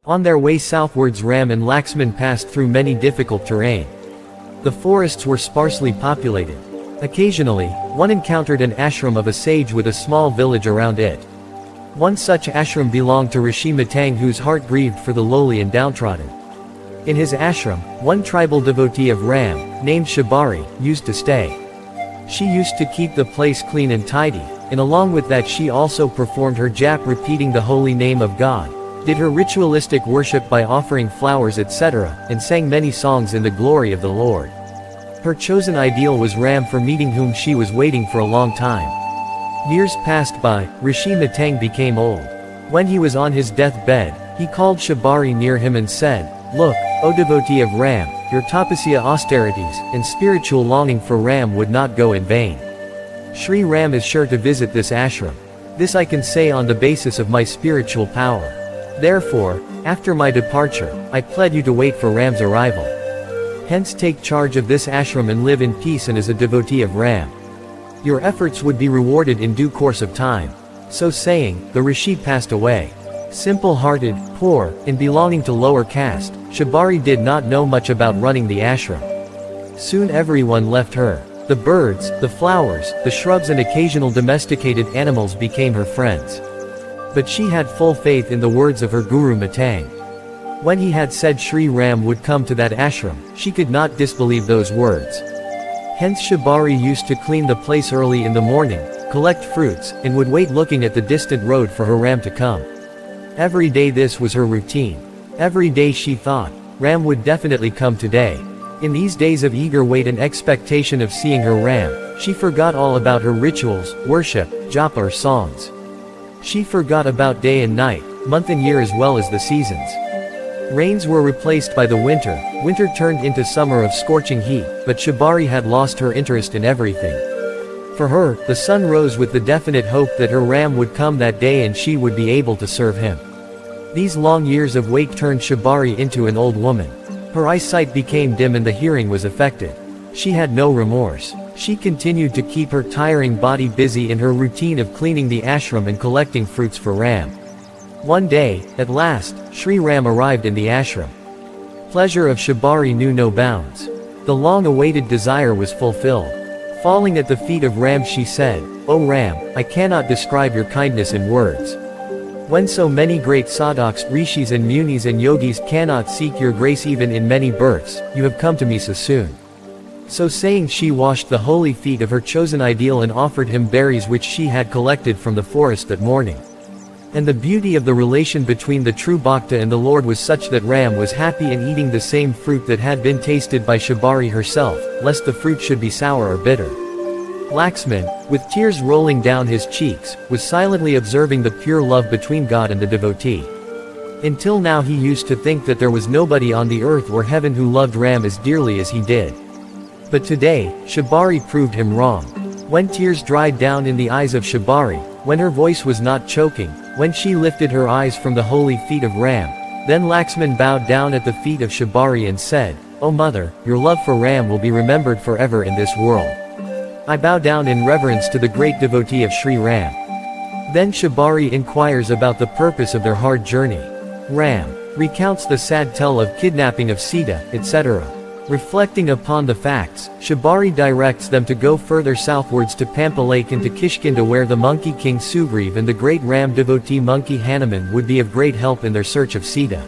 On their way southwards, Ram and Laxman passed through many difficult terrain. The forests were sparsely populated. Occasionally, one encountered an ashram of a sage with a small village around it. One such ashram belonged to Rishi Matang, whose heart grieved for the lowly and downtrodden. In his ashram, one tribal devotee of Ram, named Shabari, used to stay. She used to keep the place clean and tidy, and along with that she also performed her jap, repeating the holy name of God, did her ritualistic worship by offering flowers etc., and sang many songs in the glory of the Lord. Her chosen ideal was Ram, for meeting whom she was waiting for a long time. Years passed by. Rishi Matang became old. When he was on his deathbed, he called Shabari near him and said, "Look, O devotee of Ram, your tapasya, austerities, and spiritual longing for Ram would not go in vain. Sri Ram is sure to visit this ashram. This I can say on the basis of my spiritual power. Therefore, after my departure, I plead you to wait for Ram's arrival. Hence take charge of this ashram and live in peace and as a devotee of Ram. Your efforts would be rewarded in due course of time." So saying, the Rishi passed away. Simple-hearted, poor, and belonging to lower caste, Shabari did not know much about running the ashram. Soon everyone left her. The birds, the flowers, the shrubs and occasional domesticated animals became her friends. But she had full faith in the words of her guru Matang. When he had said Sri Ram would come to that ashram, she could not disbelieve those words. Hence Shabari used to clean the place early in the morning, collect fruits, and would wait looking at the distant road for her Ram to come. Every day this was her routine. Every day she thought, Ram would definitely come today. In these days of eager wait and expectation of seeing her Ram, she forgot all about her rituals, worship, japa or songs. She forgot about day and night, month and year as well as the seasons. Rains were replaced by the winter turned into summer of scorching heat, but Shabari had lost her interest in everything. For her, the sun rose with the definite hope that her Ram would come that day and she would be able to serve him. These long years of wait turned Shabari into an old woman. Her eyesight became dim and the hearing was affected. She had no remorse. She continued to keep her tiring body busy in her routine of cleaning the ashram and collecting fruits for Ram. One day, at last, Sri Ram arrived in the ashram. Pleasure of Shabari knew no bounds. The long-awaited desire was fulfilled. Falling at the feet of Ram she said, "O Ram, I cannot describe your kindness in words. When so many great sadhaks, rishis and munis and yogis cannot seek your grace even in many births, you have come to me so soon." So saying she washed the holy feet of her chosen ideal and offered him berries which she had collected from the forest that morning. And the beauty of the relation between the true bhakta and the Lord was such that Ram was happy in eating the same fruit that had been tasted by Shabari herself, lest the fruit should be sour or bitter. Laxman, with tears rolling down his cheeks, was silently observing the pure love between God and the devotee. Until now he used to think that there was nobody on the earth or heaven who loved Ram as dearly as he did. But today, Shabari proved him wrong. When tears dried down in the eyes of Shabari, when her voice was not choking, when she lifted her eyes from the holy feet of Ram, then Laxman bowed down at the feet of Shabari and said, "O mother, your love for Ram will be remembered forever in this world. I bow down in reverence to the great devotee of Sri Ram." Then Shabari inquires about the purpose of their hard journey. Ram recounts the sad tale of kidnapping of Sita, etc. Reflecting upon the facts, Shabari directs them to go further southwards to Pampa Lake and to Kishkinda, where the monkey king Sugriv and the great Ram devotee monkey Hanuman would be of great help in their search of Sita.